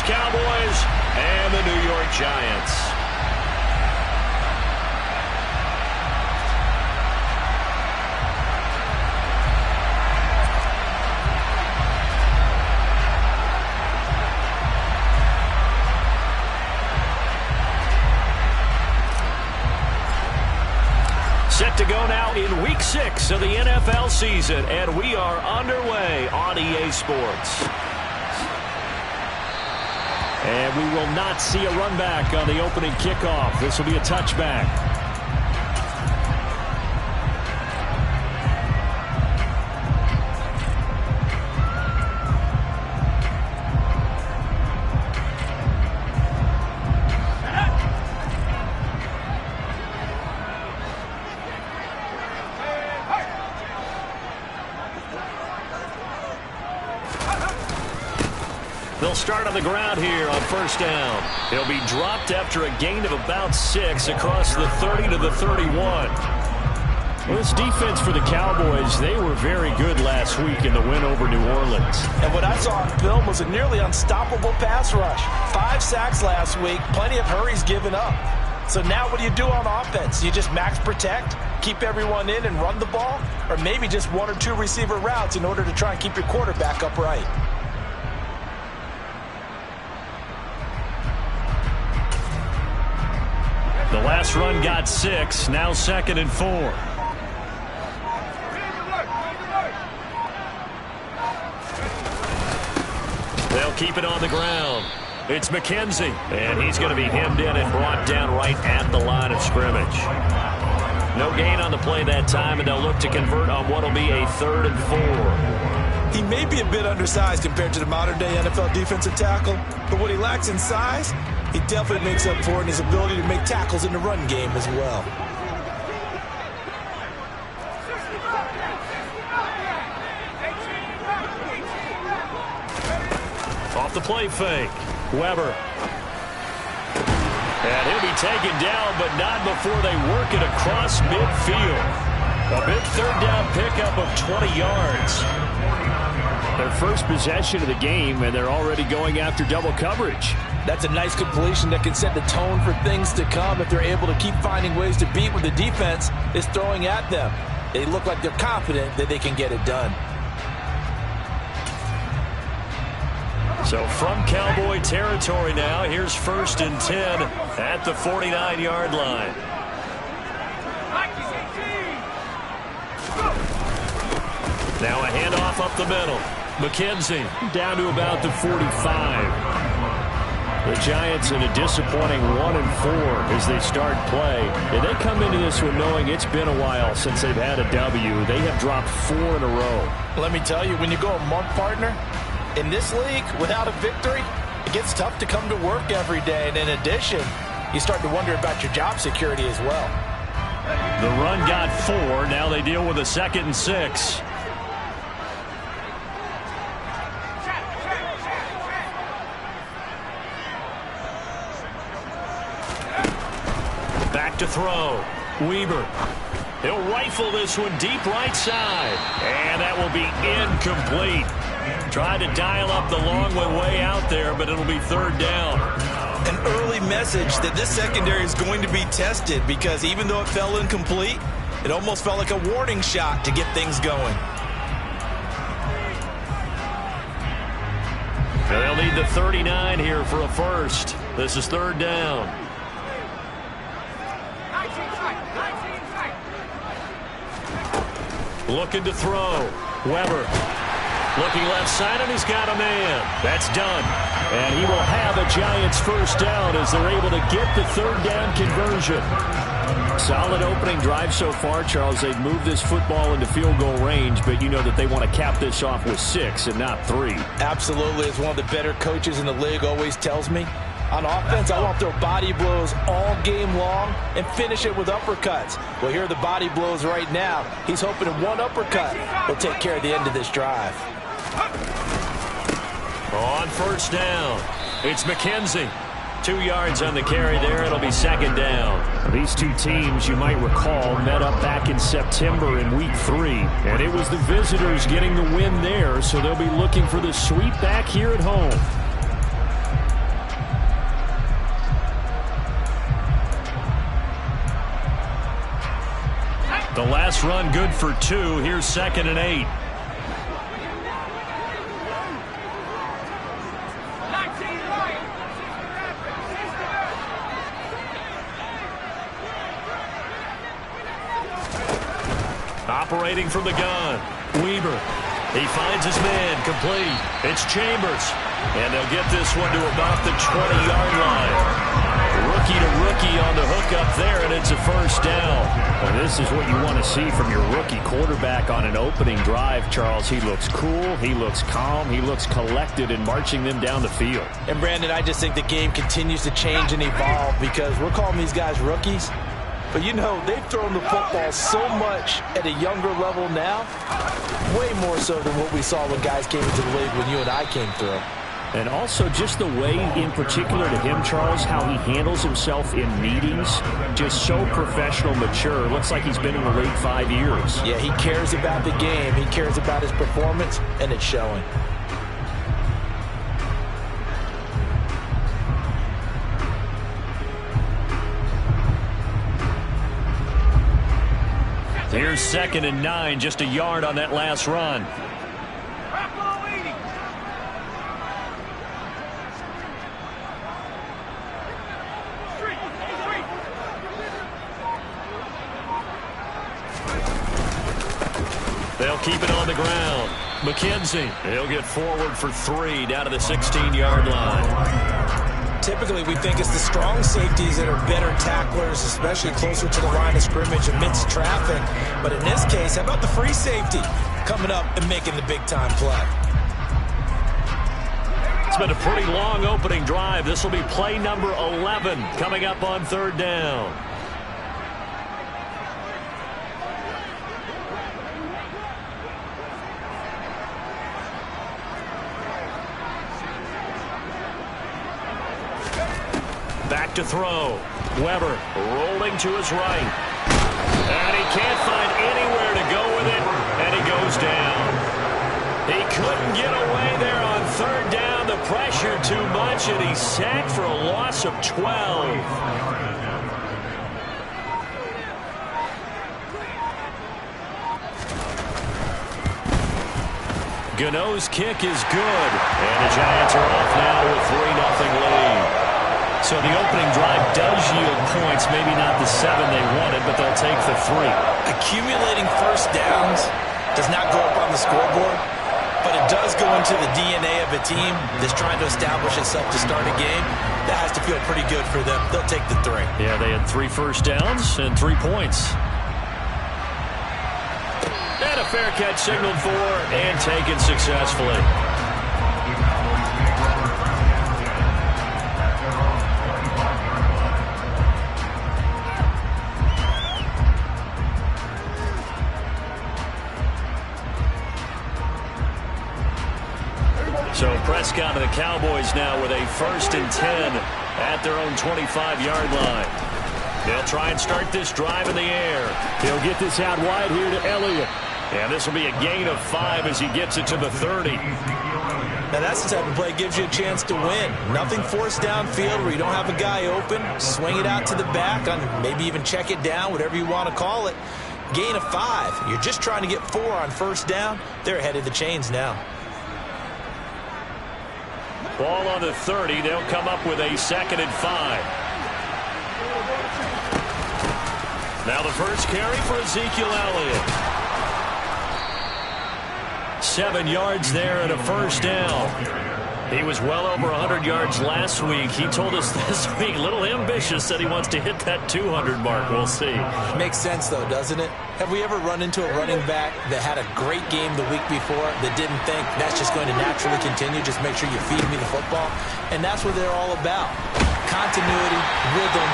Dallas Cowboys and the New York Giants. Set to go now in Week 6 of the NFL season, and we are underway on EA Sports. And we will not see a run back on the opening kickoff. This will be a touchback. They'll start on the ground here on first down. He'll be dropped after a gain of about 6 across the 30 to the 31. Well, this defense for the Cowboys, they were very good last week in the win over New Orleans. And what I saw on film was a nearly unstoppable pass rush. 5 sacks last week, plenty of hurries given up. So now what do you do on offense? You just max protect, keep everyone in and run the ball, or maybe just 1 or 2 receiver routes in order to try and keep your quarterback upright. The last run got 6, now 2nd and 4. They'll keep it on the ground. It's McKenzie, and he's going to be hemmed in and brought down right at the line of scrimmage. No gain on the play that time, and they'll look to convert on what will be a 3rd and 4. He may be a bit undersized compared to the modern-day NFL defensive tackle, but what he lacks in size, he definitely makes up for it in his ability to make tackles in the run game as well. Off the play fake. Weber. And he'll be taken down, but not before they work it across midfield. A big 3rd down pickup of 20 yards. Their first possession of the game, and they're already going after double coverage. That's a nice completion that can set the tone for things to come if they're able to keep finding ways to beat what the defense is throwing at them. They look like they're confident that they can get it done. So from Cowboy territory now, here's 1st and 10 at the 49-yard line. Now a handoff up the middle. McKenzie down to about the 45. The Giants in a disappointing 1 and 4 as they start play. And they come into this one knowing it's been a while since they've had a W. They have dropped 4 in a row. Let me tell you, when you go a month, partner, in this league, without a victory, it gets tough to come to work every day. And in addition, you start to wonder about your job security as well. The run got 4. Now they deal with a 2nd and 6. Back to throw. Weber. He'll rifle this one deep right side. And that will be incomplete. Tried to dial up the long one way out there, but it'll be 3rd down. An early message that this secondary is going to be tested, because even though it fell incomplete, it almost felt like a warning shot to get things going. And they'll need the 39 here for a first. This is 3rd down. Looking to throw. Weber. Looking left side, and he's got a man. That's done. And he will have a Giants first down as they're able to get the 3rd down conversion. Solid opening drive so far, Charles. They've moved this football into field goal range, but you know that they want to cap this off with 6 and not 3. Absolutely. As one of the better coaches in the league always tells me, on offense, I want to throw body blows all game long and finish it with uppercuts. Well, here are the body blows right now. He's hoping that one uppercut will take care of the end of this drive. On first down, it's McKenzie. 2 yards on the carry there. It'll be 2nd down. These two teams, you might recall, met up back in September in Week 3. And it was the visitors getting the win there, so they'll be looking for the sweep back here at home. this run good for 2. Here's 2nd and 8. Operating from the gun, Weber. He finds his man, complete. It's Chambers. And they'll get this one to about the 20-yard line. Rookie to rookie on the hook up there, and it's a first down. Well, this is what you want to see from your rookie quarterback on an opening drive, Charles. He looks cool, he looks calm, he looks collected in marching them down the field. And, Brandon, I just think the game continues to change and evolve because we're calling these guys rookies. But, you know, they've thrown the football so much at a younger level now, way more so than what we saw when guys came into the league when you and I came through. And also just the way, in particular to him, Charles, how he handles himself in meetings, just so professional, mature. Looks like he's been in the league 5 years. Yeah, he cares about the game. He cares about his performance, and it's showing. Here's 2nd and 9, just a yard on that last run. They'll keep it on the ground. McKenzie, he'll get forward for 3 down to the 16-yard line. Typically, we think it's the strong safeties that are better tacklers, especially closer to the line of scrimmage amidst traffic. But in this case, how about the free safety coming up and making the big-time play? It's been a pretty long opening drive. This will be play number 11 coming up on 3rd down. Back to throw. Weber rolling to his right. And he can't find anywhere to go with it, and he goes down. He couldn't get away there on 3rd down. The pressure too much, and he's sacked for a loss of 12. Gano's kick is good, and the Giants are off now with 3-0 lead. So the opening drive does yield points, maybe not the 7 they wanted, but they'll take the 3. Accumulating first downs does not go up on the scoreboard, but it does go into the DNA of a team that's trying to establish itself to start a game. That has to feel pretty good for them. They'll take the 3. Yeah, they had 3 first downs and 3 points. And a fair catch signaled for and taken successfully. So Prescott and the Cowboys now with a 1st and 10 at their own 25-yard line. They'll try and start this drive in the air. He'll get this out wide here to Elliott. And this will be a gain of 5 as he gets it to the 30. Now that's the type of play that gives you a chance to win. Nothing forced downfield where you don't have a guy open. Swing it out to the back, on maybe even check it down, whatever you want to call it. Gain of 5. You're just trying to get 4 on 1st down. They're ahead of the chains now. Ball on the 30. They'll come up with a 2nd and 5. Now the first carry for Ezekiel Elliott. 7 yards there and a 1st down. He was well over 100 yards last week. He told us this week, a little ambitious, said he wants to hit that 200 mark. We'll see. Makes sense, though, doesn't it? Have we ever run into a running back that had a great game the week before that didn't think that's just going to naturally continue? Just make sure you feed me the football. And that's what they're all about. Continuity, rhythm,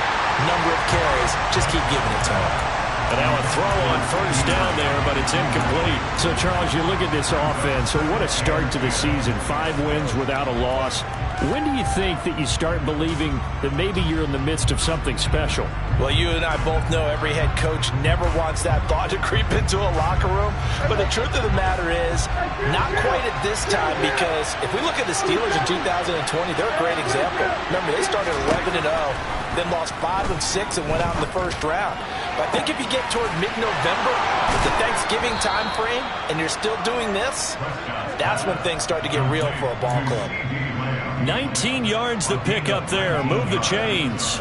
number of carries. Just keep giving it to them. And now a throw on 1st down there, but it's incomplete. So, Charles, you look at this offense. So what a start to the season. 5 wins without a loss. When do you think that you start believing that maybe you're in the midst of something special? Well, you and I both know every head coach never wants that thought to creep into a locker room. But the truth of the matter is, not quite at this time, because if we look at the Steelers in 2020, they're a great example. Remember, they started 11-0, then lost 5 and 6 and went out in the 1st round. But I think if you get toward mid-November, with the Thanksgiving time frame, and you're still doing this, that's when things start to get real for a ball club. 19 yards to pick up there. Move the chains.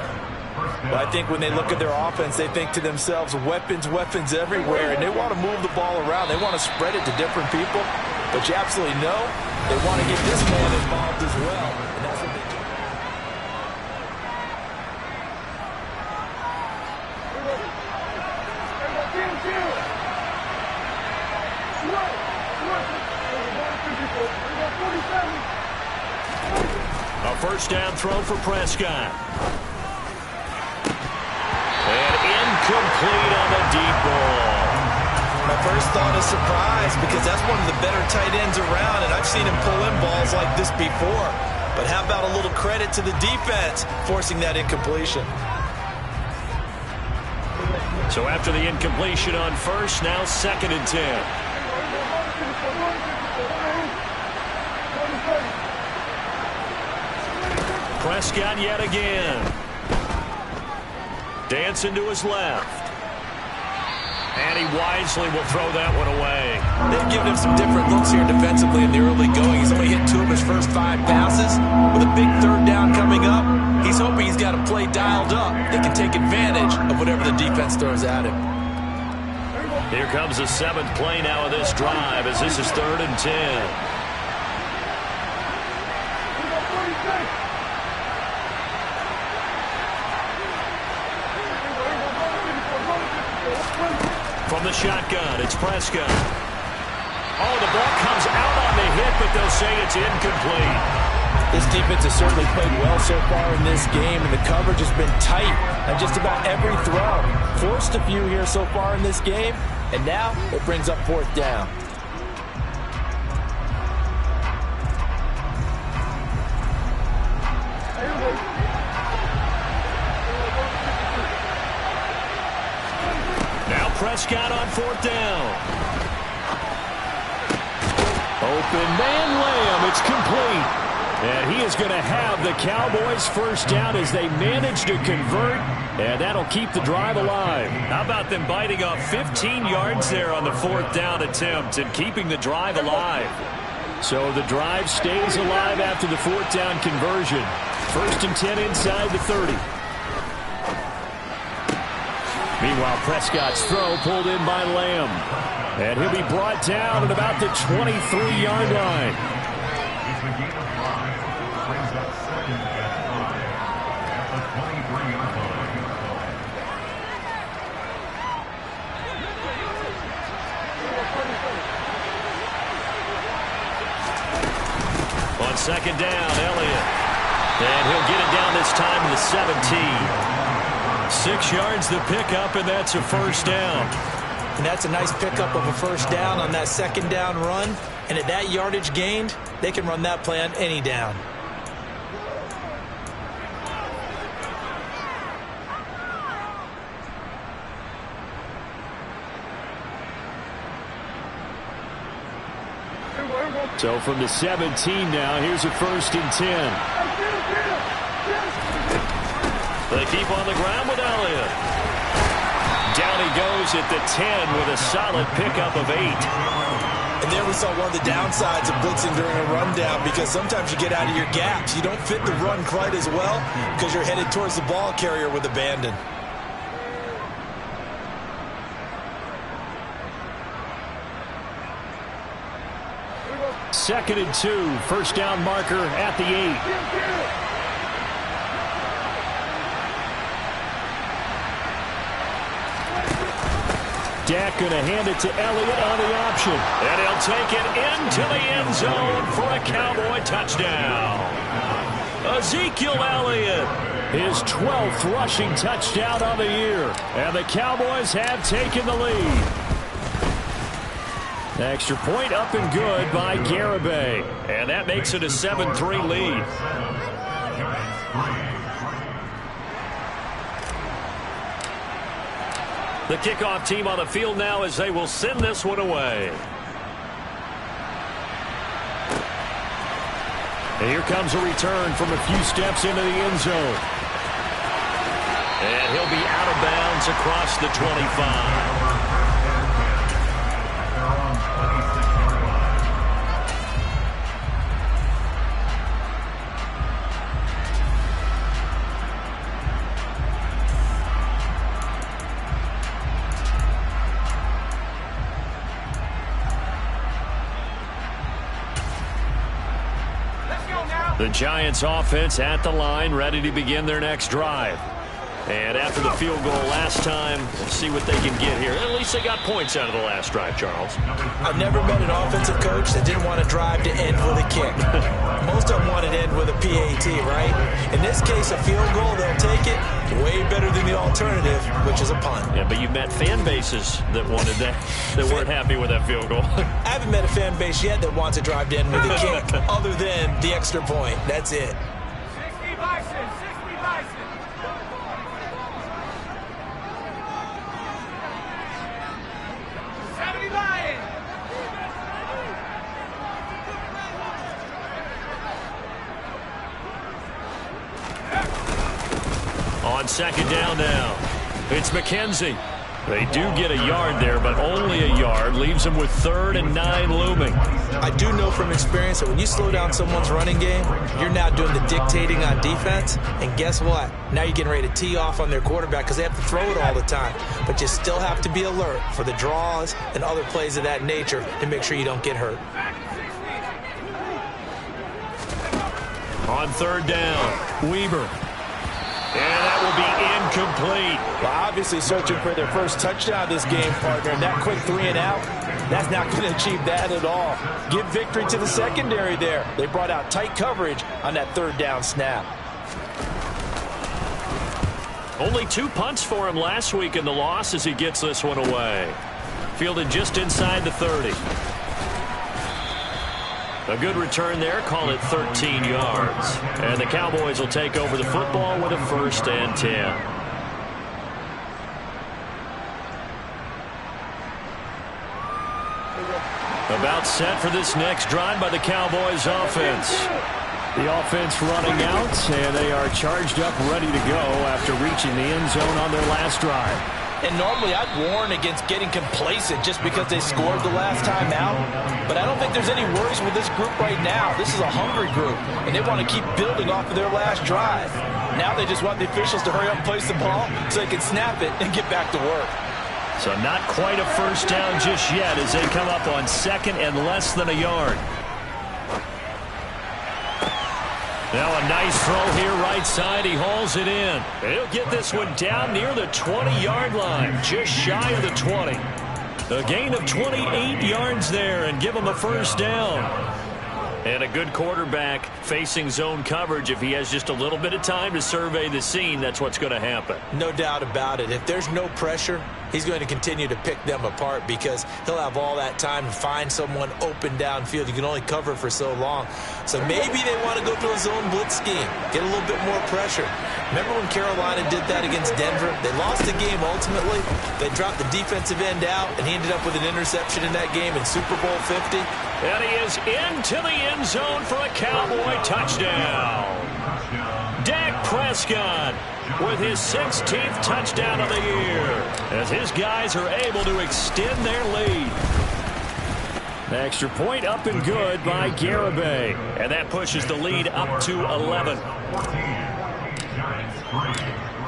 But I think when they look at their offense, they think to themselves, weapons, weapons everywhere, and they want to move the ball around. They want to spread it to different people. But you absolutely know they want to get this man involved as well. And that's what they do. A first down throw for Prescott. And incomplete on the deep ball. My first thought is surprise, because that's one of the better tight ends around, and I've seen him pull in balls like this before. But how about a little credit to the defense forcing that incompletion? So after the incompletion on first, now 2nd and 10. Prescott yet again. Dancing to his left. And he wisely will throw that one away. They've given him some different looks here defensively in the early going. He's only hit 2 of his first 5 passes. With a big 3rd down coming up, he's hoping he's got a play dialed up that can take advantage of whatever the defense throws at him. Here comes the 7th play now of this drive, as this is 3rd and 10. From the shotgun, it's Prescott. Oh, the ball comes out on the hit, but they'll say it's incomplete. This defense has certainly played well so far in this game, and the coverage has been tight on just about every throw. Forced a few here so far in this game, and now it brings up 4th down. Prescott on 4th down. Open man Lamb. It's complete. And he is going to have the Cowboys' first down as they manage to convert. And that'll keep the drive alive. How about them biting off 15 yards there on the 4th down attempt and keeping the drive alive? So the drive stays alive after the 4th down conversion. 1st and 10 inside the 30. Meanwhile, Prescott's throw pulled in by Lamb. And he'll be brought down at about the 23-yard line. On 2nd down, Elliott. And he'll get it down this time to the 17. 6 yards to pick up, and that's a first down. And that's a nice pickup of a first down on that 2nd down run. And at that yardage gained, they can run that play on any down. So from the 17 now, here's a 1st and 10. They keep on the ground with Elliott. Down he goes at the 10 with a solid pickup of 8. And there we saw one of the downsides of blitzing during a rundown, because sometimes you get out of your gaps. You don't fit the run quite as well because you're headed towards the ball carrier with abandon. Second and 2, 1st down marker at the 8. Dak going to hand it to Elliott on the option. And he'll take it into the end zone for a Cowboy touchdown. Ezekiel Elliott, his 12th rushing touchdown on the year. And the Cowboys have taken the lead. Extra point up and good by Garibay. And that makes it a 7-3 lead. The kickoff team on the field now as they will send this one away. And here comes a return from a few steps into the end zone. And he'll be out of bounds across the 25. The Giants offense at the line, ready to begin their next drive. And after the field goal last time, we'll see what they can get here. At least they got points out of the last drive, Charles. I've never met an offensive coach that didn't want to drive to end with a kick. Most of them want to end with a PAT, right? In this case, a field goal, they'll take it. Way better than the alternative, which is a punt. Yeah, but you've met fan bases that wanted that, that weren't happy with that field goal. I haven't met a fan base yet that wants to drive to end with a kick other than the extra point. That's it. 60 Bison, 60 Bison. On second down now, it's McKenzie. They do get a yard there, but only a yard. Leaves them with 3rd and 9 looming. I do know from experience that when you slow down someone's running game, you're now doing the dictating on defense. And guess what? Now you're getting ready to tee off on their quarterback because they have to throw it all the time. But you still have to be alert for the draws and other plays of that nature to make sure you don't get hurt. On 3rd down, Weaver. And that will be incomplete. Well, obviously searching for their first touchdown this game, partner. And that quick 3 and out, that's not going to achieve that at all. Give victory to the secondary there. They brought out tight coverage on that 3rd down snap. Only 2 punts for him last week in the loss as he gets this one away. Fielded just inside the 30. A good return there, call it 13 yards. And the Cowboys will take over the football with a 1st and 10. About set for this next drive by the Cowboys offense. The offense running out, and they are charged up, ready to go after reaching the end zone on their last drive. And normally I'd warn against getting complacent just because they scored the last time out. But I don't think there's any worries with this group right now. This is a hungry group, and they want to keep building off of their last drive. Now they just want the officials to hurry up and place the ball so they can snap it and get back to work. So not quite a first down just yet as they come up on 2nd and less than a yard. Now a nice throw here right side. He hauls it in. He'll get this one down near the 20-yard line, just shy of the 20. A gain of 28 yards there and give him a first down. And a good quarterback facing zone coverage. If he has just a little bit of time to survey the scene, that's what's going to happen. No doubt about it. If there's no pressure, he's going to continue to pick them apart because he'll have all that time to find someone open downfield. You can only cover for so long. So maybe they want to go to a zone blitz scheme, get a little bit more pressure. Remember when Carolina did that against Denver? They lost the game ultimately. They dropped the defensive end out, and he ended up with an interception in that game in Super Bowl 50. And he is into the end zone for a Cowboy touchdown. Dak Prescott with his 16th touchdown of the year as his guys are able to extend their lead. The extra point up and good by Garibay. And that pushes the lead up to 11.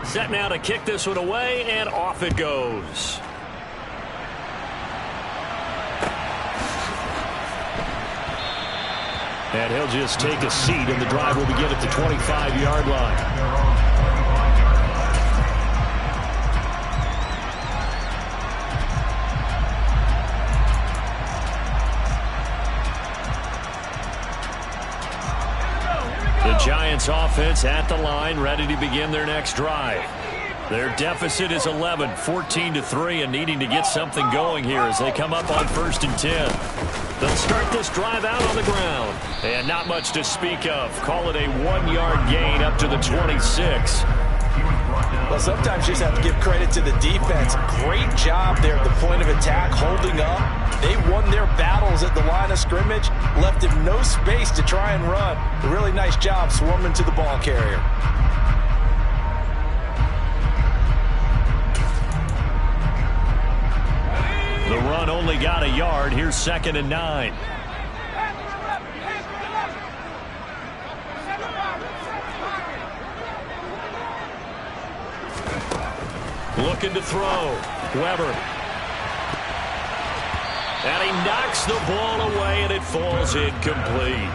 Set now to kick this one away, and off it goes. And he'll just take a seat, and the drive will begin at the 25-yard line. The Giants offense at the line, ready to begin their next drive. Their deficit is 11, 14-3, and needing to get something going here as they come up on 1st and 10. They'll start this drive out on the ground. And not much to speak of. Call it a 1-yard gain up to the 26. Well, sometimes you just have to give credit to the defense. Great job there at the point of attack, holding up. They won their battles at the line of scrimmage, left him no space to try and run. A really nice job swarming to the ball carrier. run only got a yard. Here's 2nd and 9. Looking to throw. Weber. And he knocks the ball away, and it falls incomplete.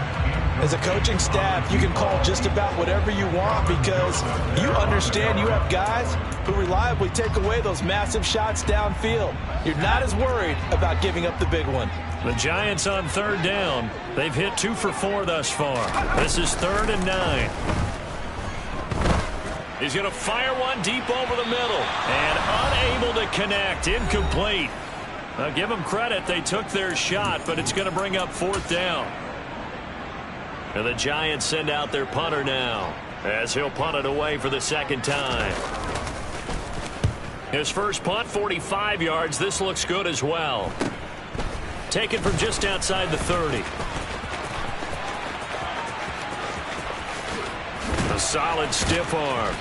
As a coaching staff, you can call just about whatever you want because you understand you have guys who reliably take away those massive shots downfield. You're not as worried about giving up the big one. The Giants on 3rd down. They've hit 2 for 4 thus far. This is 3rd and 9. He's going to fire one deep over the middle and unable to connect. Incomplete. Now give them credit. They took their shot, but it's going to bring up 4th down. And the Giants send out their punter now as he'll punt it away for the 2nd time. His first punt, 45 yards. This looks good as well. Taken from just outside the 30. A solid stiff arm.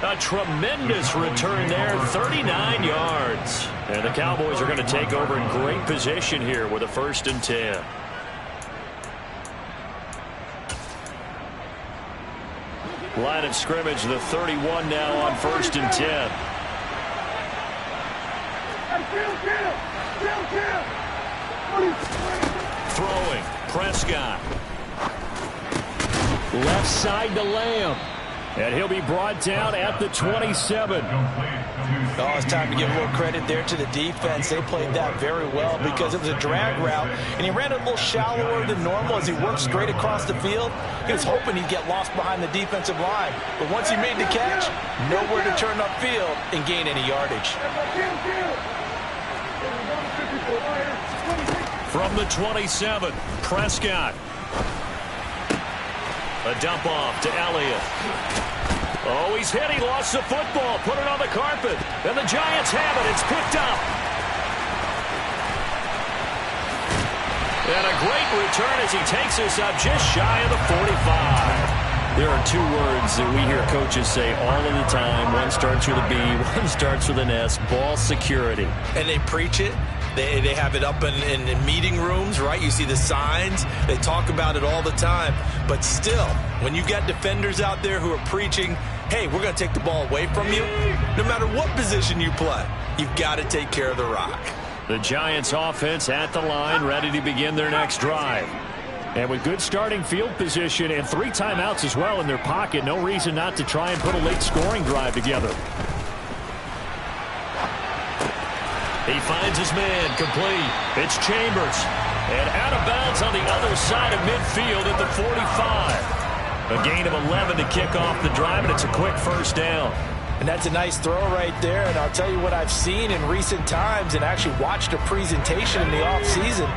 A tremendous return there, 39 yards. And the Cowboys are going to take over in great position here with a 1st and 10. Line of scrimmage, the 31 now on 1st and 10. Throwing, Prescott. Left side to Lamb. And he'll be brought down at the 27. Oh, it's time to give a little credit there to the defense. They played that very well because it was a drag route, and he ran it a little shallower than normal as he worked straight across the field. He was hoping he'd get lost behind the defensive line. But once he made the catch, nowhere to turn upfield and gain any yardage. From the 27, Prescott. A dump off to Elliott. Oh, he's hit. He lost the football. Put it on the carpet. And the Giants have it. It's picked up. And a great return as he takes us up just shy of the 45. There are 2 words that we hear coaches say all of the time. One starts with a B, one starts with an S. Ball security. And they preach it. They have it up in meeting rooms, right? You see the signs. They talk about it all the time. But still, when you got defenders out there who are preaching, hey, we're going to take the ball away from you, no matter what position you play, you've got to take care of the rock. The Giants offense at the line, ready to begin their next drive. And with good starting field position and 3 timeouts as well in their pocket, no reason not to try and put a late scoring drive together. He finds his man, complete. It's Chambers. And out of bounds on the other side of midfield at the 45. A gain of 11 to kick off the drive, and it's a quick 1st down. And that's a nice throw right there. And I'll tell you what I've seen in recent times and actually watched a presentation in the offseason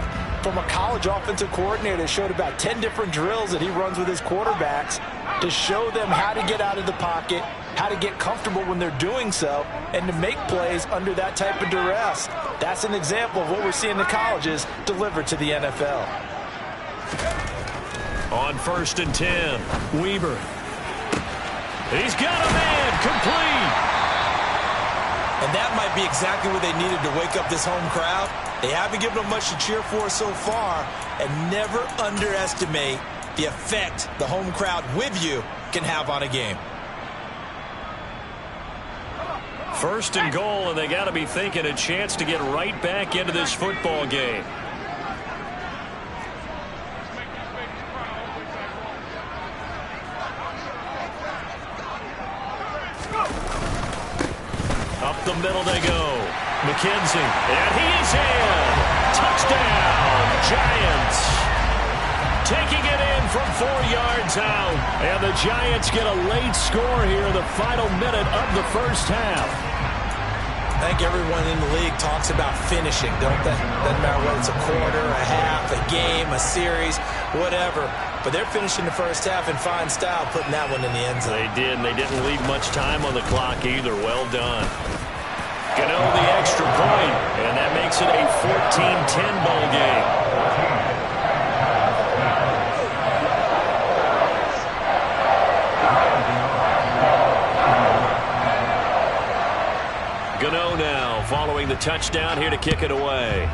from a college offensive coordinator that showed about 10 different drills that he runs with his quarterbacks to show them how to get out of the pocket, how to get comfortable when they're doing so, and to make plays under that type of duress. That's an example of what we're seeing the colleges deliver to the NFL. On 1st and 10, Weaver. He's got a man, complete. And that might be exactly what they needed to wake up this home crowd. They haven't given them much to cheer for so far, and never underestimate the effect the home crowd with you can have on a game. 1st and goal, and they got to be thinking a chance to get right back into this football game. Up the middle they go. McKenzie, and he is in. Touchdown, Giants. Taking it in from 4 yards out. And the Giants get a late score here in the final minute of the 1st half. I think everyone in the league talks about finishing, don't they? Doesn't matter whether it's a quarter, a half, a game, a series, whatever. But they're finishing the 1st half in fine style, putting that one in the end zone. They did, and they didn't leave much time on the clock either. Well done. Gano the extra point, and that makes it a 14-10 ball game. Gano now following getting the touchdown here to kick it away.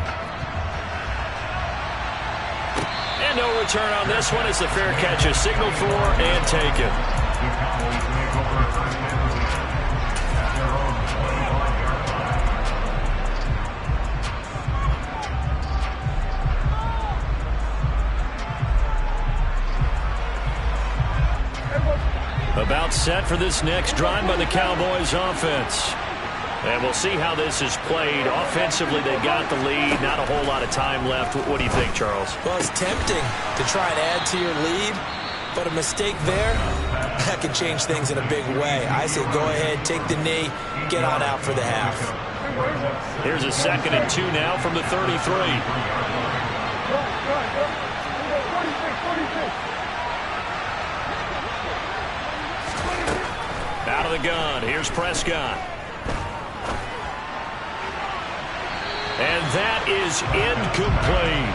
And no return on this one as the fair catch is signaled for and taken. About set for this next drive by the Cowboys offense. And we'll see how this is played. Offensively, they got the lead. Not a whole lot of time left. What do you think, Charles? Well, it's tempting to try and add to your lead, but a mistake there, that can change things in a big way. I say go ahead, take the knee, get on out for the half. Here's a 2nd and 2 now from the 33. Out of the gun. Here's Prescott. And that is incomplete.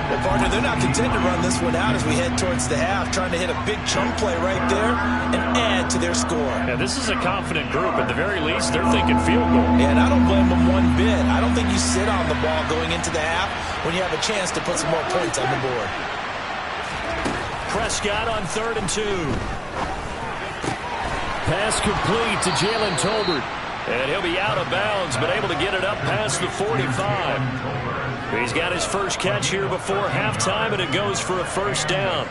Well, partner, they're not content to run this one out as we head towards the half, trying to hit a big chunk play right there and add to their score. Yeah, this is a confident group. At the very least, they're thinking field goal. Yeah, and I don't blame them one bit. I don't think you sit on the ball going into the half when you have a chance to put some more points on the board. Prescott on 3rd and 2. Pass complete to Jalen Tolbert. And he'll be out of bounds, but able to get it up past the 45. He's got his first catch here before halftime, and it goes for a first down.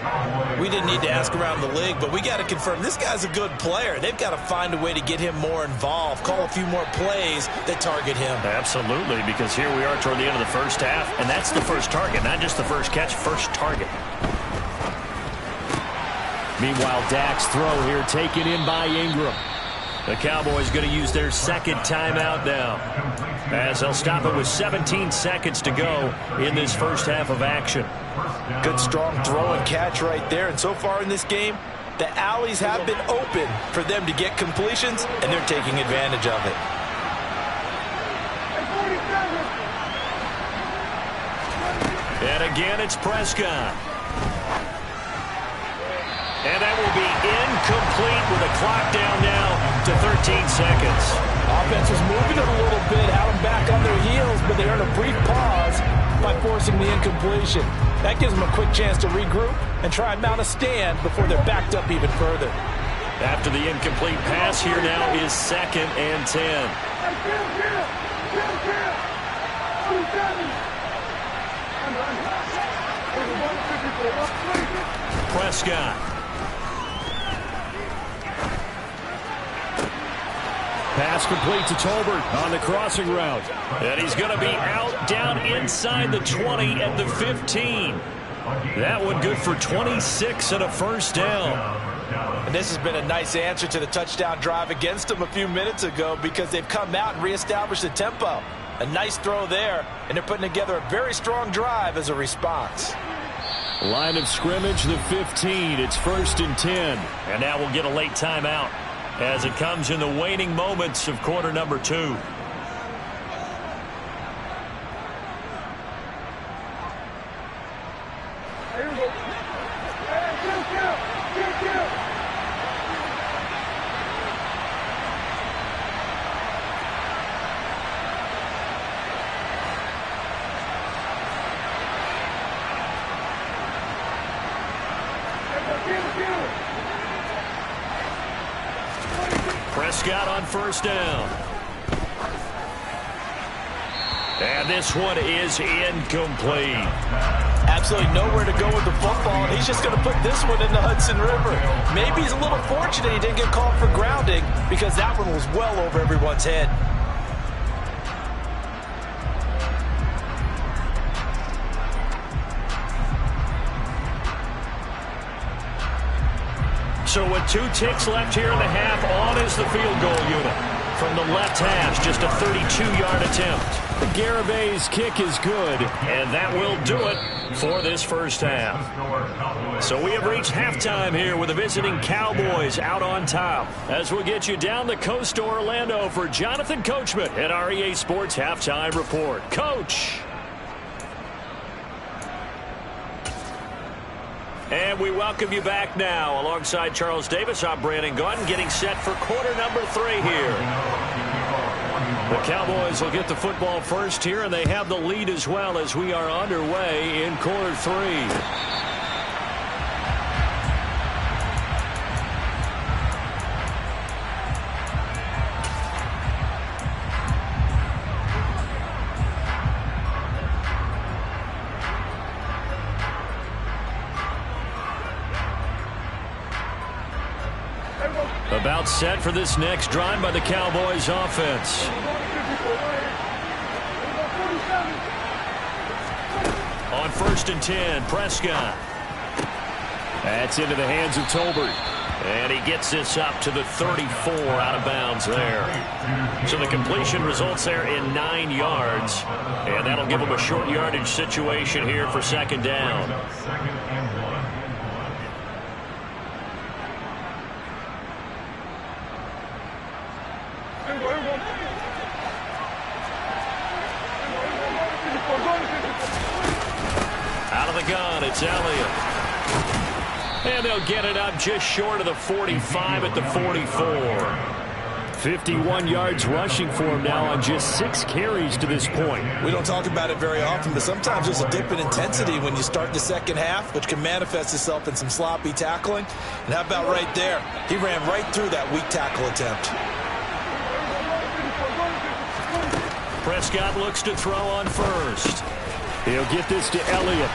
We didn't need to ask around the league, but we got to confirm this guy's a good player. They've got to find a way to get him more involved, call a few more plays that target him. Absolutely, because here we are toward the end of the first half, and that's the first target, not just the first catch, first target. Meanwhile, Dak's throw here taken in by Ingram. The Cowboys going to use their 2nd timeout now, as they'll stop it with 17 seconds to go in this first half of action. Good strong throw and catch right there. And so far in this game, the alleys have been open for them to get completions, and they're taking advantage of it. And again, it's Prescott. And that will be incomplete with a clock down now to 13 seconds. Offense was moving it a little bit, had them back on their heels, but they earned a brief pause by forcing the incompletion. That gives them a quick chance to regroup and try and mount a stand before they're backed up even further. After the incomplete pass, here now is 2nd and 10. Prescott. Pass complete to Tolbert on the crossing route. And he's going to be out down inside the 20 at the 15. That one good for 26 and a first down. And this has been a nice answer to the touchdown drive against them a few minutes ago because they've come out and reestablished the tempo. A nice throw there, and they're putting together a very strong drive as a response. Line of scrimmage, the 15. It's 1st and 10. And now we'll get a late timeout as it comes in the waning moments of quarter number 2. Prescott on first down. And this one is incomplete. Absolutely nowhere to go with the football, and he's just going to put this one in the Hudson River. Maybe he's a little fortunate he didn't get called for grounding because that one was well over everyone's head. So with 2 ticks left here in the half, on is the field goal unit. From the left hash, just a 32-yard attempt. Garabay's kick is good. And that will do it for this first half. So we have reached halftime here with the visiting Cowboys out on top. As we'll get you down the coast to Orlando for Jonathan Coachman at our EA Sports Halftime Report. Coach. And we welcome you back now. Alongside Charles Davis, I'm Brandon Gaudin, getting set for quarter number 3 here. The Cowboys will get the football first here, and they have the lead as well as we are underway in quarter 3. About set for this next drive by the Cowboys offense. On 1st and 10, Prescott. That's into the hands of Tolbert. And he gets this up to the 34 out of bounds there. So the completion results there in 9 yards. And that'll give him a short yardage situation here for 2nd down. Out of the gun, it's Elliott. And they'll get it up just short of the 45 at the 44. 51 yards rushing for him now on just 6 carries to this point. We don't talk about it very often, but sometimes there's a dip in intensity when you start the second half, which can manifest itself in some sloppy tackling. And how about right there? He ran right through that weak tackle attempt. Prescott looks to throw on 1st. He'll get this to Elliott.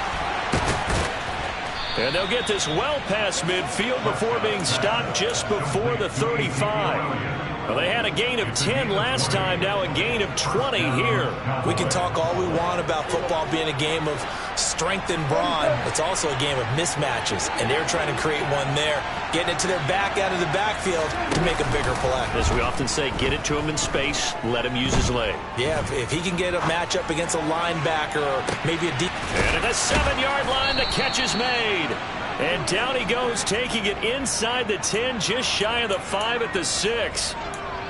And they'll get this well past midfield before being stopped just before the 35. Well, they had a gain of 10 last time, now a gain of 20 here. We can talk all we want about football being a game of strength and brawn. It's also a game of mismatches, and they're trying to create one there, getting it to their back out of the backfield to make a bigger play. As we often say, get it to him in space, let him use his leg. Yeah, if he can get a matchup against a linebacker or maybe a deep... And at the 7-yard line, the catch is made. And down he goes, taking it inside the 10, just shy of the 5 at the 6.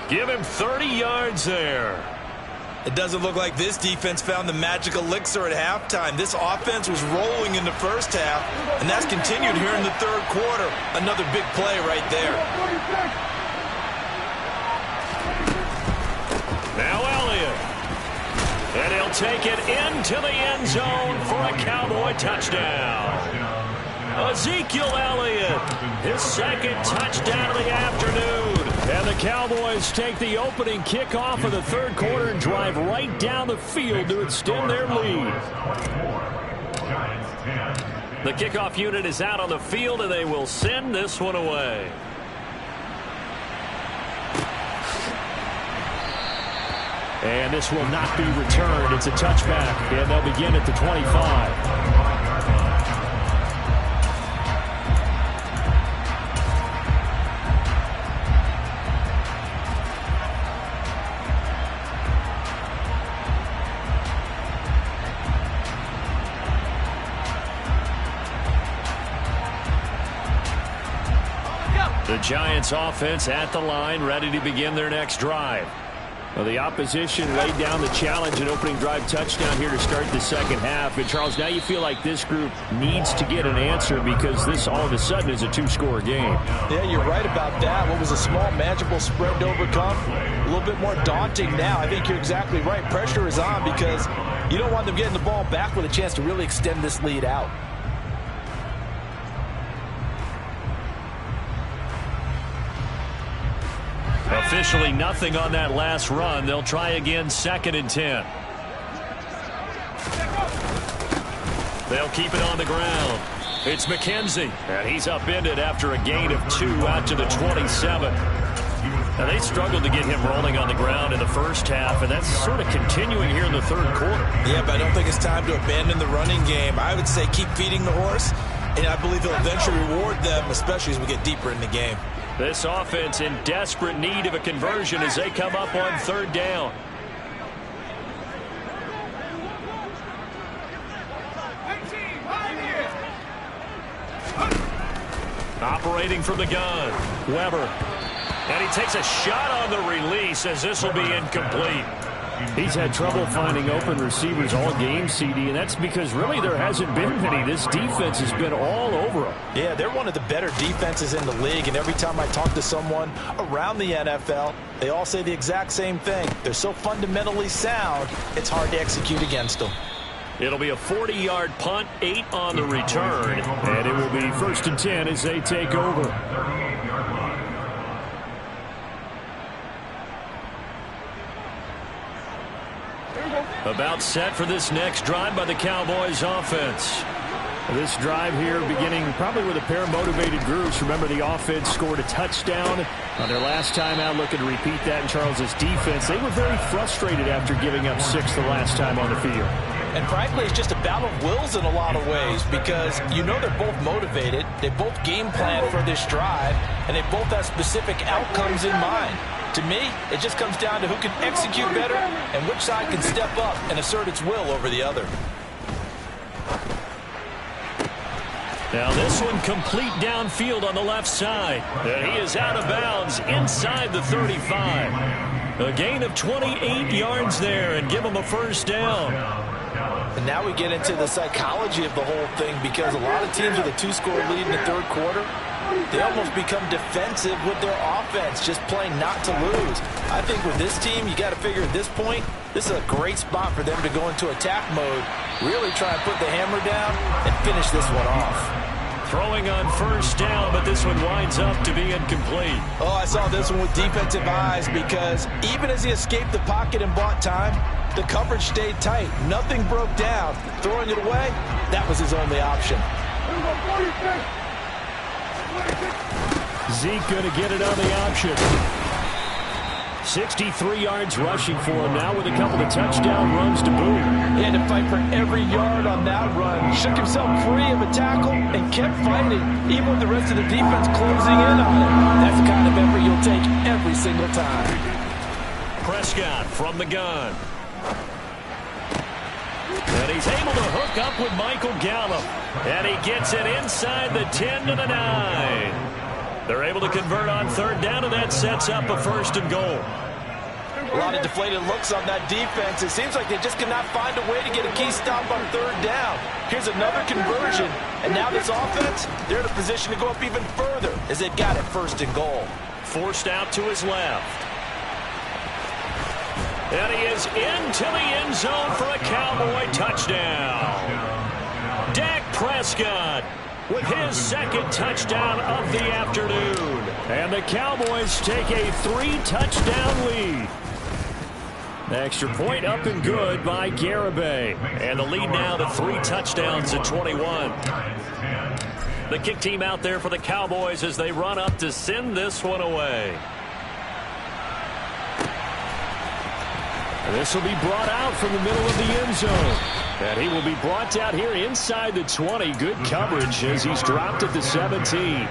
Give him 30 yards there. It doesn't look like this defense found the magic elixir at halftime. This offense was rolling in the first half, and that's continued here in the third quarter. Another big play right there. Now Elliott. And he'll take it into the end zone for a Cowboy touchdown. Ezekiel Elliott, his 2nd touchdown of the afternoon. And the Cowboys take the opening kickoff of the third quarter and drive right down the field to extend their lead. The kickoff unit is out on the field, and they will send this one away. And this will not be returned. It's a touchback, and they'll begin at the 25. The Giants offense at the line, ready to begin their next drive. Well, the opposition laid down the challenge and opening drive touchdown here to start the second half. And, Charles, now you feel like this group needs to get an answer because this all of a sudden is a 2-score game. Yeah, you're right about that. What was a small, manageable spread to overcome, a little bit more daunting now. I think you're exactly right. Pressure is on because you don't want them getting the ball back with a chance to really extend this lead out. Officially nothing on that last run. They'll try again, 2nd and 10. They'll keep it on the ground. It's McKenzie, and he's upended after a gain of 2 out to the 27. Now, they struggled to get him rolling on the ground in the first half, and that's sort of continuing here in the third quarter. Yeah, but I don't think it's time to abandon the running game. I would say keep feeding the horse, and I believe he'll eventually reward them, especially as we get deeper in the game. This offense in desperate need of a conversion as they come up on 3rd down. Operating from the gun, Weber. And he takes a shot on the release as this will be incomplete. He's had trouble finding open receivers all game, CD, and that's because really there hasn't been many. This defense has been all over him. Yeah, they're one of the better defenses in the league, and every time I talk to someone around the NFL, they all say the exact same thing. They're so fundamentally sound, it's hard to execute against them. It'll be a 40-yard punt, 8 on the return, and it will be 1st and 10 as they take over. About set for this next drive by the Cowboys offense. This drive here beginning probably with a pair of motivated groups. Remember, the offense scored a touchdown on their last time out, looking to repeat that in Charles's defense. They were very frustrated after giving up 6 the last time on the field. And frankly, it's just a battle of wills in a lot of ways because you know they're both motivated, they both game plan for this drive, and they both have specific outcomes in mind. To me, it just comes down to who can execute better and which side can step up and assert its will over the other. Now this one complete downfield on the left side. And he is out of bounds inside the 35. A gain of 28 yards there and give him a first down. And now we get into the psychology of the whole thing because a lot of teams with a 2-score lead in the third quarter, they almost become defensive with their offense, just playing not to lose. I think with this team, you got to figure at this point, this is a great spot for them to go into attack mode, really try and put the hammer down and finish this one off. Throwing on first down, but this one winds up to be incomplete. Oh, I saw this one with defensive eyes because even as he escaped the pocket and bought time, the coverage stayed tight. Nothing broke down. Throwing it away, that was his only option. Zeke going to get it on the option. 63 yards rushing for him now with a couple of touchdown runs to boot. He had to fight for every yard on that run. Shook himself free of a tackle and kept fighting, even with the rest of the defense closing in on him. That's the kind of effort you'll take every single time. Prescott from the gun. And he's able to hook up with Michael Gallup. And he gets it inside the 10 to the 9. They're able to convert on third down, and that sets up a 1st and goal. A lot of deflated looks on that defense. It seems like they just cannot find a way to get a key stop on third down. Here's another conversion, and now this offense, they're in a position to go up even further as they've got it 1st and goal. Forced out to his left. And he is into the end zone for a Cowboy touchdown. Dak Prescott with his 2nd touchdown of the afternoon. And the Cowboys take a 3-touchdown lead. The extra point up and good by Garibay. And the lead now to 3 touchdowns at 21. The kick team out there for the Cowboys as they run up to send this one away. And this will be brought out from the middle of the end zone. And he will be brought out here inside the 20. Good coverage as he's dropped at the 17.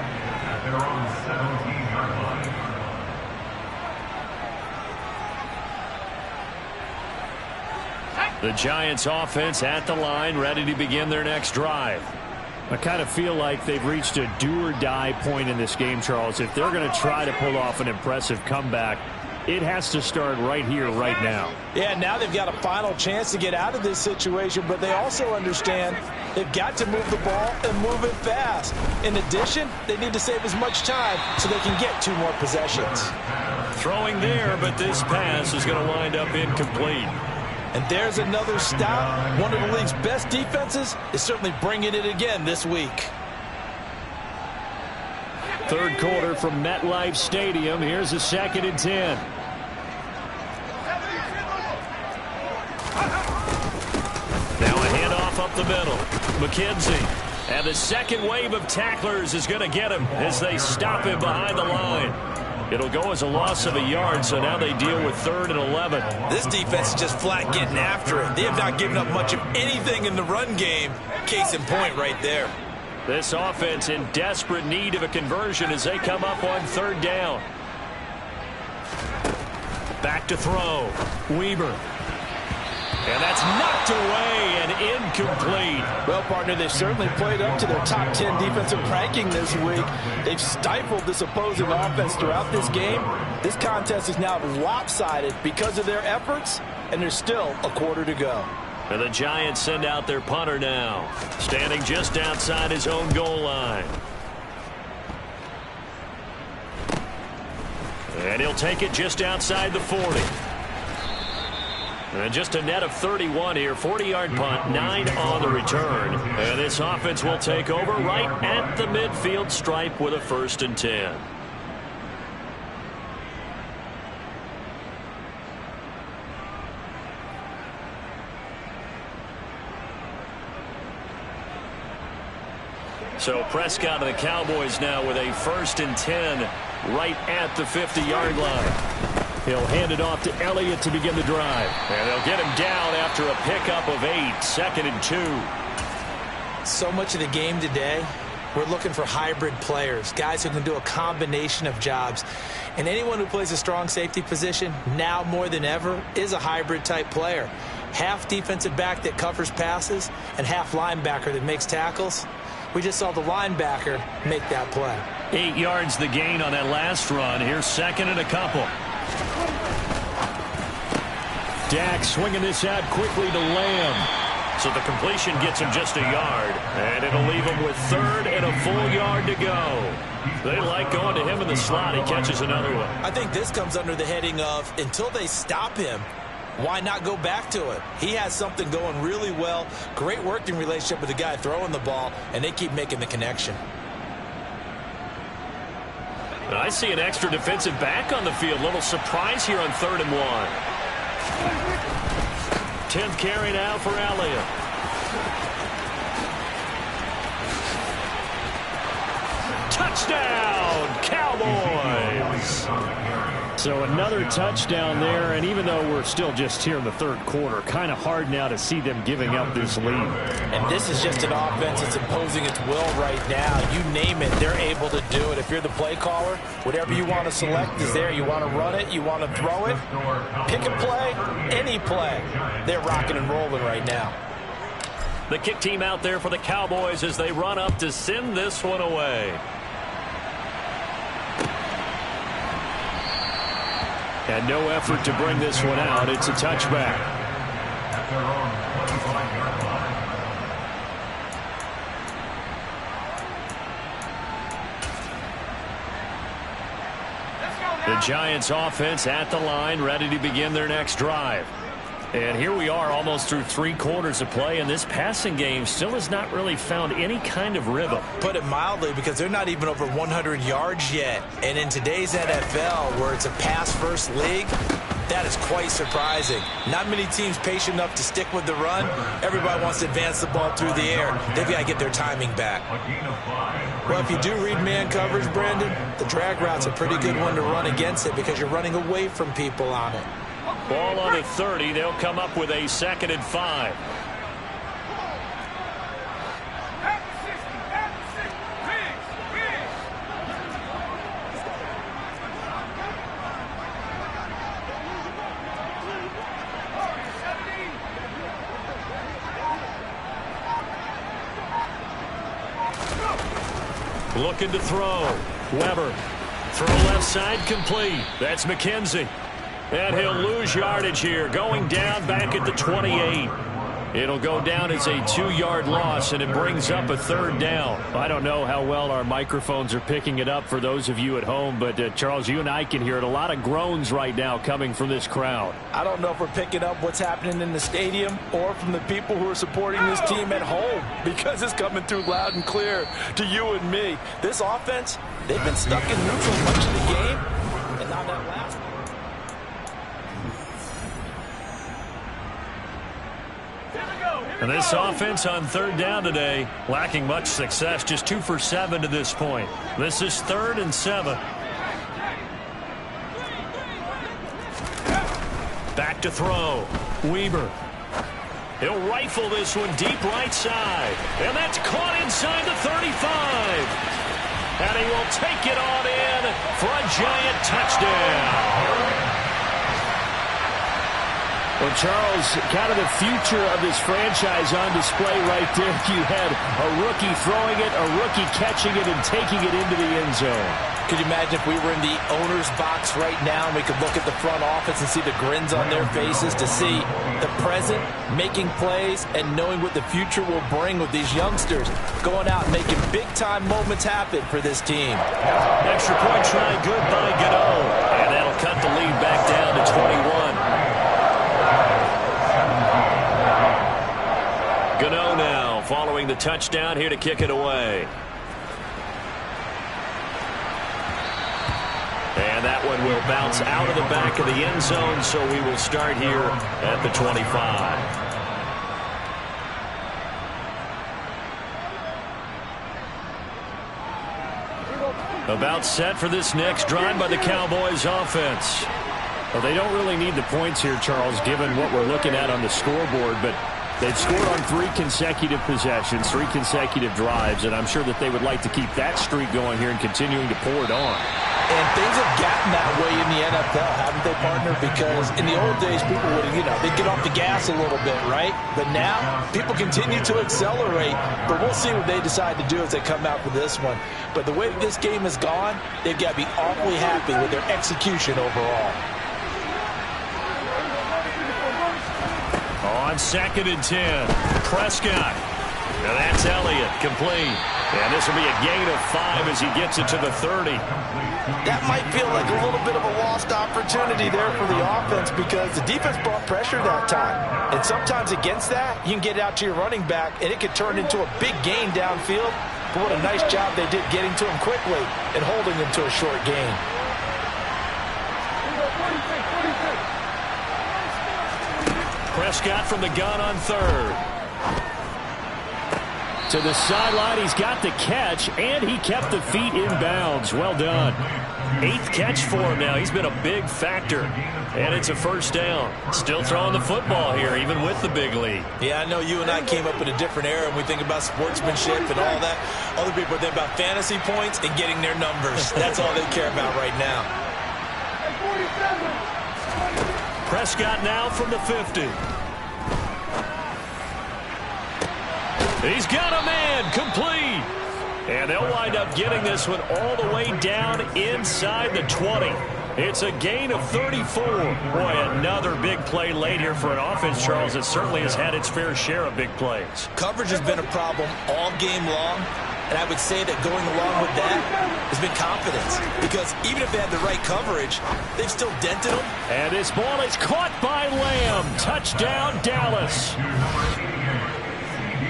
The Giants offense at the line, ready to begin their next drive. I kind of feel like they've reached a do-or-die point in this game, Charles. If they're going to try to pull off an impressive comeback, it has to start right here, right now. Yeah, now they've got a final chance to get out of this situation, but they also understand they've got to move the ball and move it fast. In addition, they need to save as much time so they can get 2 more possessions. Throwing there, but this pass is going to wind up incomplete. And there's another stop. One of the league's best defenses is certainly bringing it again this week. Third quarter from MetLife Stadium. Here's a 2nd and 10. Now a handoff up the middle. McKenzie. And the second wave of tacklers is going to get him as they stop him behind the line. It'll go as a loss of a yard, so now they deal with 3rd and 11. This defense is just flat getting after it. They have not given up much of anything in the run game. Case in point right there. This offense in desperate need of a conversion as they come up on 3rd down. Back to throw. Weaver. And that's knocked away and incomplete. Well, partner, they've certainly played up to their top 10 defensive ranking this week. They've stifled this opposing offense throughout this game. This contest is now lopsided because of their efforts, and there's still a quarter to go. And the Giants send out their punter now, standing just outside his own goal line. And he'll take it just outside the 40. And just a net of 31 here, 40-yard punt, 9 on the return. And this offense will take over right at the midfield stripe with a 1st and 10. So Prescott and the Cowboys now with a 1st and 10 right at the 50-yard line. He'll hand it off to Elliott to begin the drive. And they'll get him down after a pickup of 8, 2nd and 2. So much of the game today, we're looking for hybrid players, guys who can do a combination of jobs. And anyone who plays a strong safety position, now more than ever, is a hybrid-type player. Half defensive back that covers passes and half linebacker that makes tackles. We just saw the linebacker make that play. 8 yards the gain on that last run. Here's 2nd and a couple. Dak swinging this out quickly to Lamb. So the completion gets him just a yard. And it'll leave him with 3rd and a full yard to go. They like going to him in the slot. He catches another one. I think this comes under the heading of, until they stop him, why not go back to it? He has something going really well. Great working relationship with the guy throwing the ball, and they keep making the connection. I see an extra defensive back on the field. Little surprise here on 3rd and 1. 10th carry now for Elliott. Touchdown, Cowboys! So another touchdown there, and even though we're still just here in the 3rd quarter, kind of hard now to see them giving up this lead. And this is just an offense that's imposing its will right now. You name it, they're able to do it. If you're the play caller, whatever you want to select is there. You want to run it, you want to throw it, pick a play, any play. They're rocking and rolling right now. The kick team out there for the Cowboys as they run up to send this one away. And no effort to bring this one out. It's a touchback. The Giants offense at the line, ready to begin their next drive. And here we are almost through 3 quarters of play, and this passing game still has not really found any kind of rhythm. Put it mildly, because they're not even over 100 yards yet. And in today's NFL, where it's a pass-first league, that is quite surprising. Not many teams patient enough to stick with the run. Everybody wants to advance the ball through the air. They've got to get their timing back. Well, if you do read man coverage, Brandon, the drag route's a pretty good one to run against it because you're running away from people on it. Ball on the 30. They'll come up with a 2nd and 5. Looking to throw. Weber. Throw left side complete. That's McKenzie. And he'll lose yardage here, going down back at the 28. It'll go down as a 2-yard loss, and it brings up a 3rd down. I don't know how well our microphones are picking it up for those of you at home, but Charles, you and I can hear it. A lot of groans right now coming from this crowd. I don't know if we're picking up what's happening in the stadium or from the people who are supporting this team at home, because it's coming through loud and clear to you and me. This offense, they've been stuck in neutral much of the game, and now that last one. And this offense on 3rd down today, lacking much success, just 2 for 7 to this point. This is 3rd and 7. Back to throw. Weber. He'll rifle this one deep right side. And that's caught inside the 35. And he will take it on in for a Giant touchdown. Well, Charles, kind of the future of this franchise on display right there. You had a rookie throwing it, a rookie catching it, and taking it into the end zone. Could you imagine if we were in the owner's box right now and we could look at the front office and see the grins on their faces to see the present making plays and knowing what the future will bring with these youngsters going out and making big-time moments happen for this team. Extra point try good by Gano. And that'll cut the lead back down to 21. Gano now following the touchdown here to kick it away. And that one will bounce out of the back of the end zone, so we will start here at the 25. About set for this next drive by the Cowboys offense. Well, they don't really need the points here, Charles, given what we're looking at on the scoreboard, but they've scored on 3 consecutive possessions, 3 consecutive drives, and I'm sure that they would like to keep that streak going here and continuing to pour it on. And things have gotten that way in the NFL, haven't they, partner? Because in the old days, people would, they'd get off the gas a little bit, right? But now, people continue to accelerate. But we'll see what they decide to do as they come out for this one. But the way that this game has gone, they've got to be awfully happy with their execution overall. On 2nd and 10, Prescott. Now that's Elliott, complete. And this will be a gain of 5 as he gets it to the 30. That might feel like a little bit of a lost opportunity there for the offense because the defense brought pressure that time. And sometimes against that, you can get out to your running back, and it could turn into a big gain downfield. But what a nice job they did getting to him quickly and holding him to a short gain. Prescott from the gun on 3rd. To the sideline, he's got the catch, and he kept the feet in bounds. Well done. 8th catch for him now. He's been a big factor. And it's a first down. Still throwing the football here, even with the big lead. Yeah, I know you and I came up in a different era, and we think about sportsmanship and all that. Other people think about fantasy points and getting their numbers. That's all they care about right now. Prescott now from the 50. He's got a man, complete. And they'll wind up getting this one all the way down inside the 20. It's a gain of 34. Boy, another big play late here for an offense, Charles, that certainly has had its fair share of big plays. Coverage has been a problem all game long, and I would say that going along with that has been confidence. Because even if they had the right coverage, they've still dented them. And this ball is caught by Lamb. Touchdown, Dallas.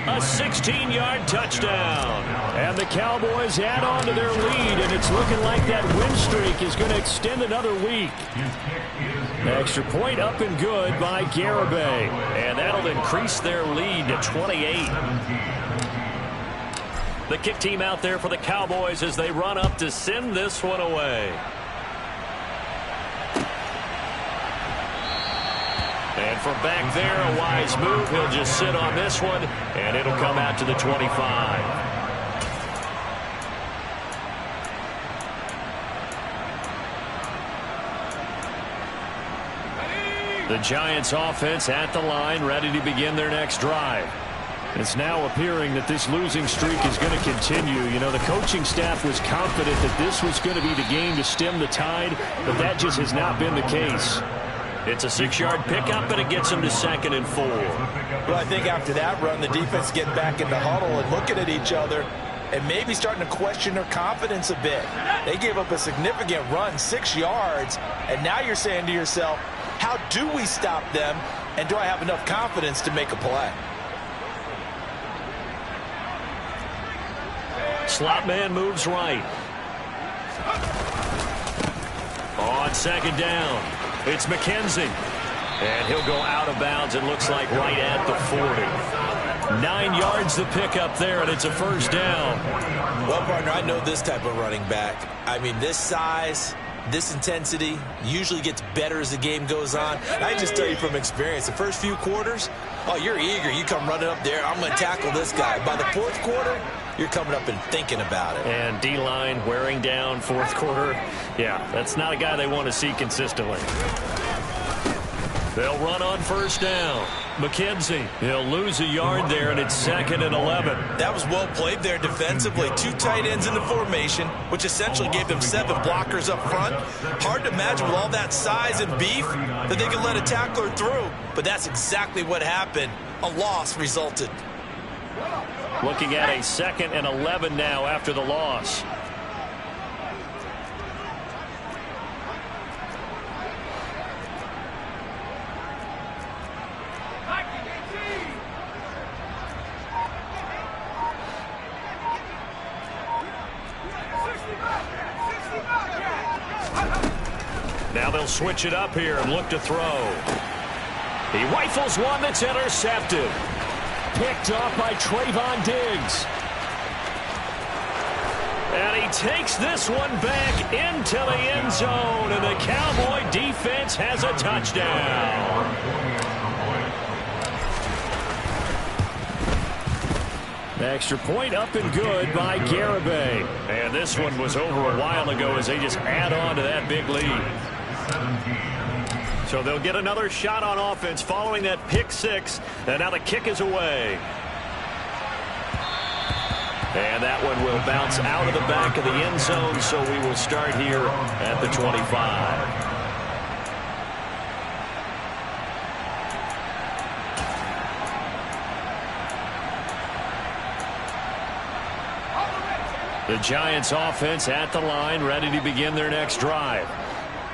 A 16-yard touchdown. And the Cowboys add on to their lead, and it's looking like that win streak is going to extend another week. Extra point up and good by Garibay. And that'll increase their lead to 28. The kick team out there for the Cowboys as they run up to send this one away. And from back there, a wise move. He'll just sit on this one, and it'll come out to the 25. The Giants offense at the line, ready to begin their next drive. It's now appearing that this losing streak is going to continue. The coaching staff was confident that this was going to be the game to stem the tide, but that just has not been the case. It's a 6-yard pickup, and it gets them to 2nd and 4. Well, I think after that run, the defense getting back in the huddle and looking at each other and maybe starting to question their confidence a bit. They gave up a significant run, 6 yards, and now you're saying to yourself, how do we stop them, and do I have enough confidence to make a play? Slot man moves right. On 2nd down, it's McKenzie. And he'll go out of bounds, it looks like, right at the 40. 9 yards to pick up there, and it's a first down. Well, partner, I know this type of running back. I mean, this size, this intensity usually gets better as the game goes on. And I just tell you from experience, the first few quarters, oh, you're eager. You come running up there, I'm going to tackle this guy. By the 4th quarter, you're coming up and thinking about it. And D-line wearing down 4th quarter. Yeah, that's not a guy they want to see consistently. They'll run on first down. McKenzie, he'll lose a yard there, and it's 2nd and 11. That was well played there defensively. 2 tight ends in the formation, which essentially gave them 7 blockers up front. Hard to imagine with all that size and beef that they could let a tackler through. But that's exactly what happened. A loss resulted. Looking at a 2nd and 11 now after the loss. Now they'll switch it up here and look to throw. He rifles one that's intercepted. Picked off by Trayvon Diggs. And he takes this one back into the end zone, and the Cowboy defense has a touchdown. The extra point up and good by Garibay. And this one was over a while ago as they just add on to that big lead. So they'll get another shot on offense following that pick 6. And now the kick is away. And that one will bounce out of the back of the end zone, so we will start here at the 25. The Giants offense at the line, ready to begin their next drive.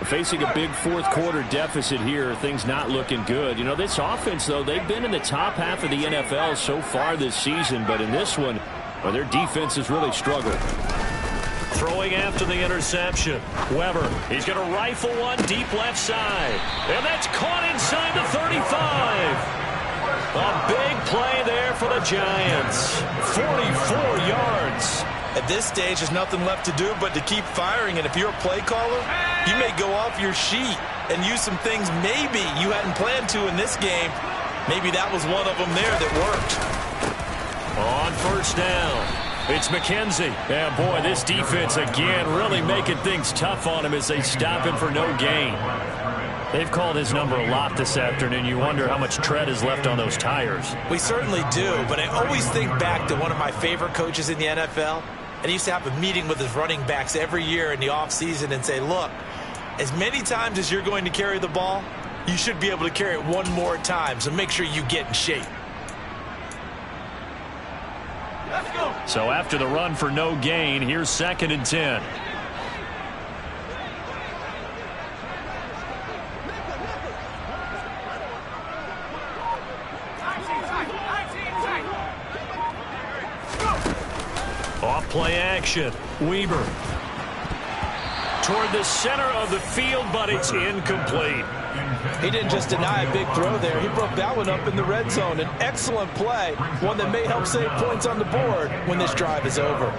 Facing a big fourth quarter deficit here, things not looking good. You know, this offense, though, they've been in the top half of the NFL so far this season, but in this one, well, their defense has really struggled. Throwing after the interception. Weber, he's going to rifle one deep left side. And that's caught inside the 35. A big play there for the Giants. 44 yards. At this stage, there's nothing left to do but to keep firing. And if you're a play caller, you may go off your sheet and use some things maybe you hadn't planned to in this game. Maybe that was one of them there that worked. On first down, it's McKenzie. And, boy, this defense, again, really making things tough on him as they stop him for no gain. They've called his number a lot this afternoon. You wonder how much tread is left on those tires. We certainly do, but I always think back to one of my favorite coaches in the NFL. And he used to have a meeting with his running backs every year in the offseason and say, look, as many times as you're going to carry the ball, you should be able to carry it one more time, so make sure you get in shape. Let's go. So after the run for no gain, here's 2nd and 10. Off play action. Weber. Toward the center of the field, but it's incomplete. He didn't just deny a big throw there. He broke that one up in the red zone. An excellent play, one that may help save points on the board when this drive is over.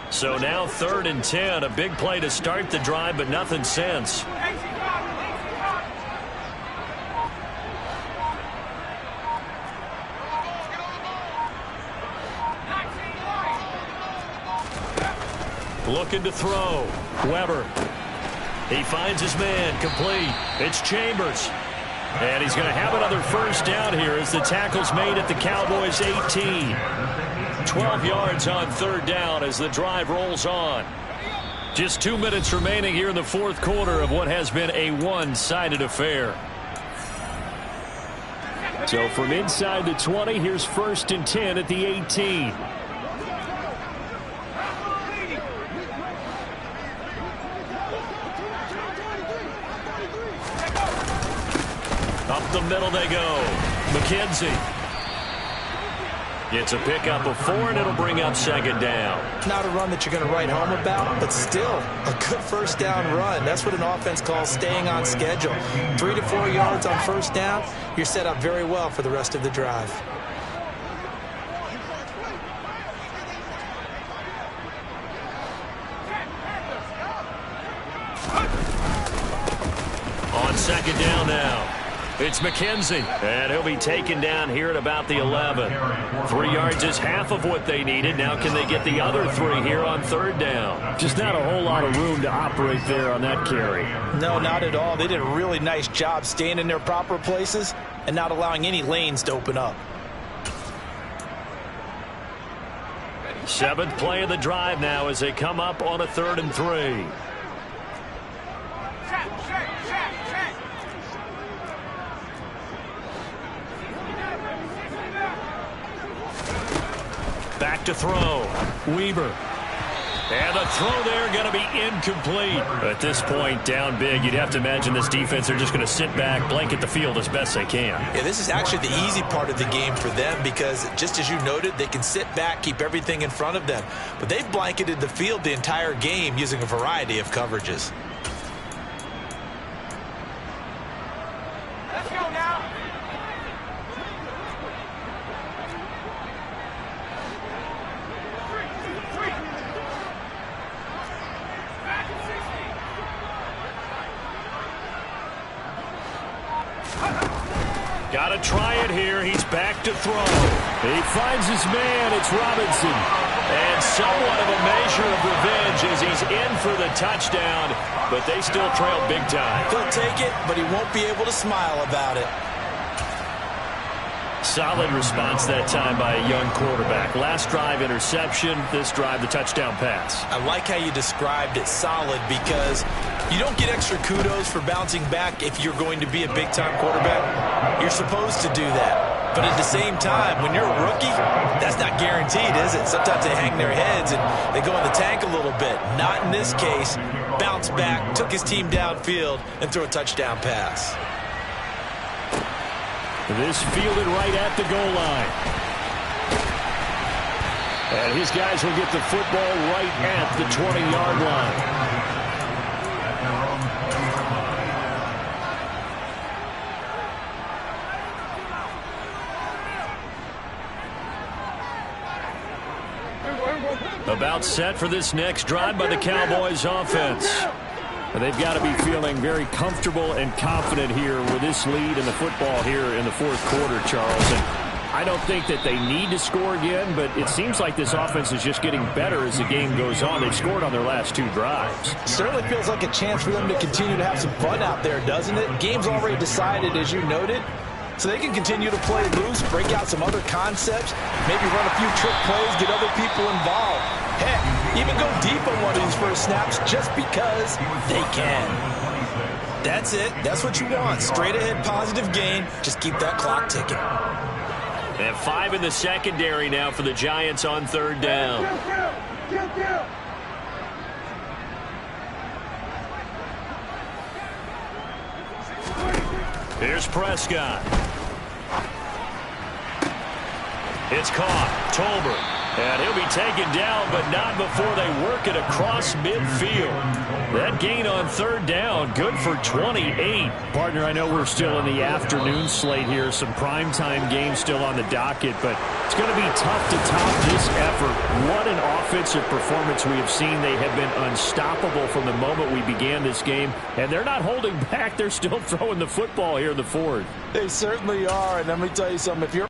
So now 3rd and 10, a big play to start the drive, but nothing since. Looking to throw. Weber. He finds his man, complete. It's Chambers. And he's going to have another first down here as the tackle's made at the Cowboys' 18. 12 yards on 3rd down as the drive rolls on. Just 2 minutes remaining here in the fourth quarter of what has been a one-sided affair. So from inside the 20, here's 1st and 10 at the 18. Up the middle they go. McKenzie. It's a pickup of 4, and it'll bring up 2nd down. Not a run that you're going to write home about, but still a good first down run. That's what an offense calls staying on schedule. 3 to 4 yards on first down, you're set up very well for the rest of the drive. On second down now. It's McKenzie, and he'll be taken down here at about the 11. 3 yards is half of what they needed. Now can they get the other 3 here on third down? Just not a whole lot of room to operate there on that carry. No, not at all. They did a really nice job staying in their proper places and not allowing any lanes to open up. 7th play of the drive now as they come up on a 3rd and 3. Back to throw. Weaver. And the throw there going to be incomplete. At this point, down big, you'd have to imagine this defense, they're just going to sit back, blanket the field as best they can. Yeah, this is actually the easy part of the game for them because, just as you noted, they can sit back, keep everything in front of them. But they've blanketed the field the entire game using a variety of coverages. Let's go now. Got to try it here. He's back to throw. He finds his man. It's Robinson. And somewhat of a measure of revenge as he's in for the touchdown, but they still trail big time. He'll take it, but he won't be able to smile about it. Solid response that time by a young quarterback. Last drive, interception. This drive, the touchdown pass. I like how you described it, solid, because you don't get extra kudos for bouncing back if you're going to be a big-time quarterback. You're supposed to do that. But at the same time, when you're a rookie, that's not guaranteed, is it? Sometimes they hang their heads and they go in the tank a little bit. Not in this case. Bounce back, took his team downfield, and threw a touchdown pass. This fielded right at the goal line. And his guys will get the football right at the 20-yard line. About set for this next drive by the Cowboys offense. And they've got to be feeling very comfortable and confident here with this lead in the football here in the 4th quarter, Charles. And I don't think that they need to score again, but it seems like this offense is just getting better as the game goes on. They've scored on their last 2 drives. Certainly feels like a chance for them to continue to have some fun out there, doesn't it? Game's already decided, as you noted. So they can continue to play loose, break out some other concepts, maybe run a few trick plays, get other people involved. Heck, even go deep on one of these first snaps just because they can. That's it. That's what you want. Straight ahead positive gain. Just keep that clock ticking. They have 5 in the secondary now for the Giants on 3rd down. Here's Prescott. It's caught. Tolbert. And he'll be taken down, but not before they work it across midfield. That gain on 3rd down, good for 28. Partner, I know we're still in the afternoon slate here. Some primetime games still on the docket, but it's going to be tough to top this effort. What an offensive performance we have seen. They have been unstoppable from the moment we began this game, and they're not holding back. They're still throwing the football here in the 4th. They certainly are, and let me tell you something. If you're